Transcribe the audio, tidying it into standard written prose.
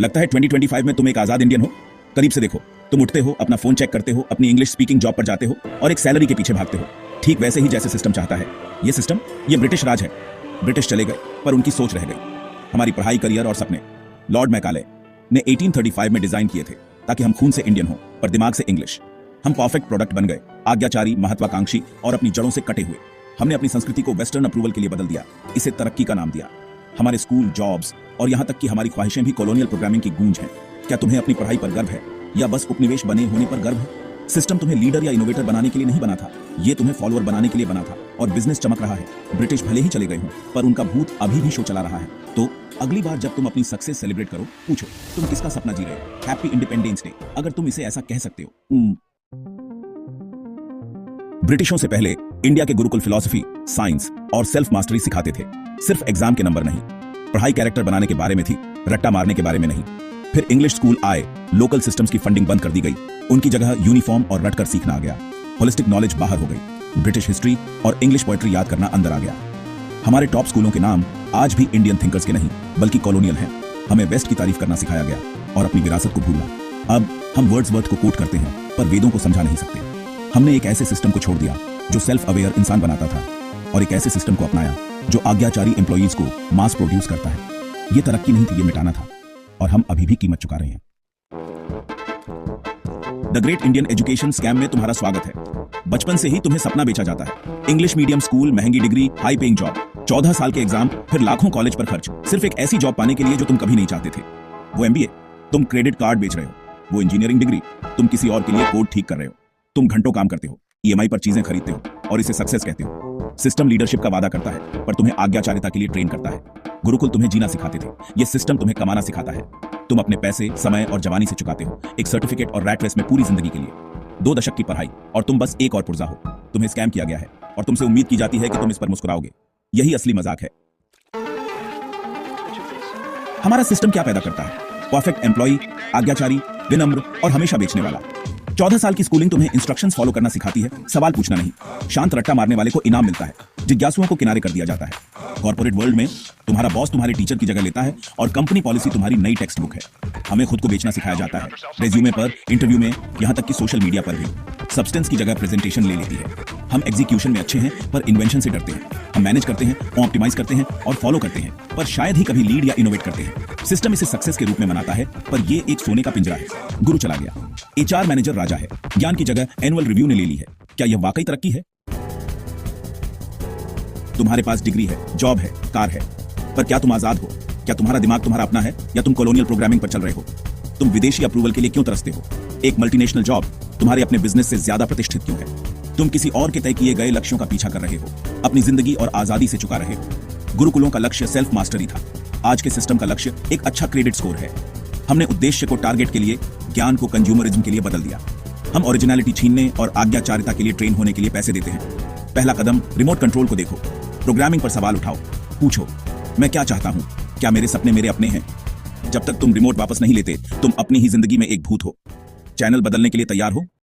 लगता है 2025 में तुम एक आजाद इंडियन हो। करीब से देखो, तुम उठते हो, अपना फोन चेक करते हो, अपनी इंग्लिश स्पीकिंग जॉब पर जाते हो और एक सैलरी के पीछे भागते हो, ठीक वैसे ही जैसे सिस्टम चाहता है। ये सिस्टम, ये ब्रिटिश राज है। ब्रिटिश चले गए पर उनकी सोच रह गई। हमारी पढ़ाई, करियर और सपने लॉर्ड मैकाले ने 1835 में डिजाइन किए थे ताकि हम खून से इंडियन हो पर दिमाग से इंग्लिश। हम परफेक्ट प्रोडक्ट बन गए, आज्ञाचारी, महत्वाकांक्षी और अपनी जड़ों से कटे हुए। हमने अपनी संस्कृति को वेस्टर्न अप्रूवल के लिए बदल दिया, इसे तरक्की का नाम दिया। हमारे स्कूल, जॉब्स और यहां तक कि हमारी ख्वाहिशें भी कॉलोनियल प्रोग्रामिंग की गूंज हैं। क्या तुम्हें अपनी पढ़ाई पर गर्व है या बस उपनिवेश बने होने पर गर्व है? सिस्टम तुम्हें लीडर या इनोवेटर बनाने के लिए नहीं बना था, ये तुम्हें फॉलोअर बनाने के लिए बना था। और बिजनेस चमक रहा है। ब्रिटिश भले ही चले गए हों पर उनका भूत अभी भी शो चला रहा है। तो अगली बार जब तुम अपनी सक्सेस सेलिब्रेट करो, पूछो तुम किसका सपना जी रहे हो। हैप्पी इंडिपेंडेंस डे, अगर तुम इसे ऐसा कह सकते हो। ब्रिटिशों से पहले इंडिया के गुरुकुल फिलॉसफी, साइंस और सेल्फ मास्टरी सिखाते थे। सिर्फ एग्जाम के नंबर नहीं, पढ़ाई कैरेक्टर बनाने के बारे में थी, रट्टा मारने के बारे में नहीं। फिर इंग्लिश स्कूल आए, लोकल सिस्टम्स की फंडिंग बंद कर दी गई, उनकी जगह यूनिफॉर्म और रटकर सीखना आ गया। होलिस्टिक नॉलेज बाहर हो गई, ब्रिटिश हिस्ट्री और इंग्लिश पोएट्री याद करना अंदर आ गया। हमारे टॉप स्कूलों के नाम आज भी इंडियन थिंकर्स के नहीं बल्कि कॉलोनियल हैं। हमें वेस्ट की तारीफ करना सिखाया गया और अपनी विरासत को भूलना। अब हम वर्ड्सवर्थ को कोट करते हैं पर वेदों को समझा नहीं सकते। हमने एक ऐसे सिस्टम को छोड़ दिया जो सेल्फ अवेयर इंसान बनाता था और एक ऐसे सिस्टम को अपनाया जो आज्ञाचारी एम्प्लॉइज को मास प्रोड्यूस करता है। ये तरक्की नहीं थी, ये मिटाना था और हम अभी भी कीमत चुका रहे हैं। The great Indian education scam में तुम्हारा स्वागत है। बचपन से ही तुम्हें सपना बेचा जाता है। इंग्लिश मीडियम स्कूल, महंगी डिग्री, हाई पेइंग जॉब, 14 साल के एग्जाम, फिर लाखों कॉलेज पर खर्च, सिर्फ एक ऐसी जॉब पाने के लिए जो तुम कभी नहीं चाहते थे। वो एमबीए, तुम क्रेडिट कार्ड बेच रहे हो। वो इंजीनियरिंग डिग्री, तुम किसी और के लिए कोड ठीक कर रहे हो। तुम घंटों काम करते हो, ईएमआई पर चीजें खरीदते हो और इसे सक्सेस कहते हो। सिस्टम लीडरशिप का वादा करता है पर तुम्हें आज्ञाचारिता के लिए ट्रेन करता है। गुरुकुल तुम्हें जीना सिखाते थे, ये सिस्टम तुम्हें कमाना सिखाता है। तुम अपने पैसे, समय और जवानी से चुकाते हो, एक सर्टिफिकेट और रैट रेस में पूरी जिंदगी के लिए। 2 दशक की पढ़ाई और तुम बस एक और पुर्जा हो। तुम्हें स्कैम किया गया है और तुमसे उम्मीद की जाती है कि तुम इस पर मुस्कुराओगे। यही असली मजाक है। हमारा सिस्टम क्या पैदा करता है? परफेक्ट एम्प्लॉय, आज्ञाचारी, विनम्र और हमेशा बेचने वाला। 14 साल की स्कूलिंग तुम्हें इंस्ट्रक्शंस फॉलो करना सिखाती है, सवाल पूछना नहीं। शांत रट्टा मारने वाले को इनाम मिलता है, जिज्ञासुओं को किनारे कर दिया जाता है। कॉर्पोरेट वर्ल्ड में तुम्हारा बॉस तुम्हारे टीचर की जगह लेता है और कंपनी पॉलिसी तुम्हारी नई टेक्स्ट बुक है। हमें खुद को बेचना सिखाया जाता है, रेज्यूमे पर, इंटरव्यू में, यहाँ तक कि सोशल मीडिया पर भी। सब्सटेंस की जगह प्रेजेंटेशन ले लेती है। हम एग्जीक्यूशन में अच्छे हैं पर इन्वेंशन से डरते हैं। हम मैनेज करते हैं, ऑप्टिमाइज करते हैं और फॉलो करते हैं पर शायद ही कभी लीड या इनोवेट करते हैं। सिस्टम इसे सक्सेस के रूप में मनाता है पर ये एक सोने का पिंजरा है। गुरु चला गया, एचआर मैनेजर राजा है, ज्ञान की जगह एनुअल रिव्यू ने ले ली है। क्या यह वाकई तरक्की है? तुम्हारे पास डिग्री है, जॉब है, कार है, पर क्या तुम आजाद हो? क्या तुम्हारा दिमाग तुम्हारा अपना है या तुम कॉलोनियल प्रोग्रामिंग पर चल रहे हो? तुम विदेशी अप्रूवल के लिए क्यों तरसते हो? एक मल्टीनेशनल जॉब तुम्हारे अपने बिजनेस से ज्यादा प्रतिष्ठित क्यों है? तुम किसी और के तय किए गए लक्ष्यों का पीछा कर रहे हो, अपनी जिंदगी और आजादी से चुका रहे हो। गुरुकुलों का लक्ष्य सेल्फ मास्टरी था, आज के सिस्टम का लक्ष्य एक अच्छा क्रेडिट स्कोर है। हमने उद्देश्य को टारगेट के लिए, ज्ञान को कंज्यूमरिज्म के लिए बदल दिया। हम ओरिजिनलिटी छीनने और आज्ञाचारिता के लिए ट्रेन होने के लिए पैसे देते हैं। पहला कदम रिमोट कंट्रोल को देखो, प्रोग्रामिंग पर सवाल उठाओ, पूछो मैं क्या चाहता हूं, क्या मेरे सपने मेरे अपने हैं? जब तक तुम रिमोट वापस नहीं लेते, तुम अपनी ही जिंदगी में एक भूत हो। चैनल बदलने के लिए तैयार हो?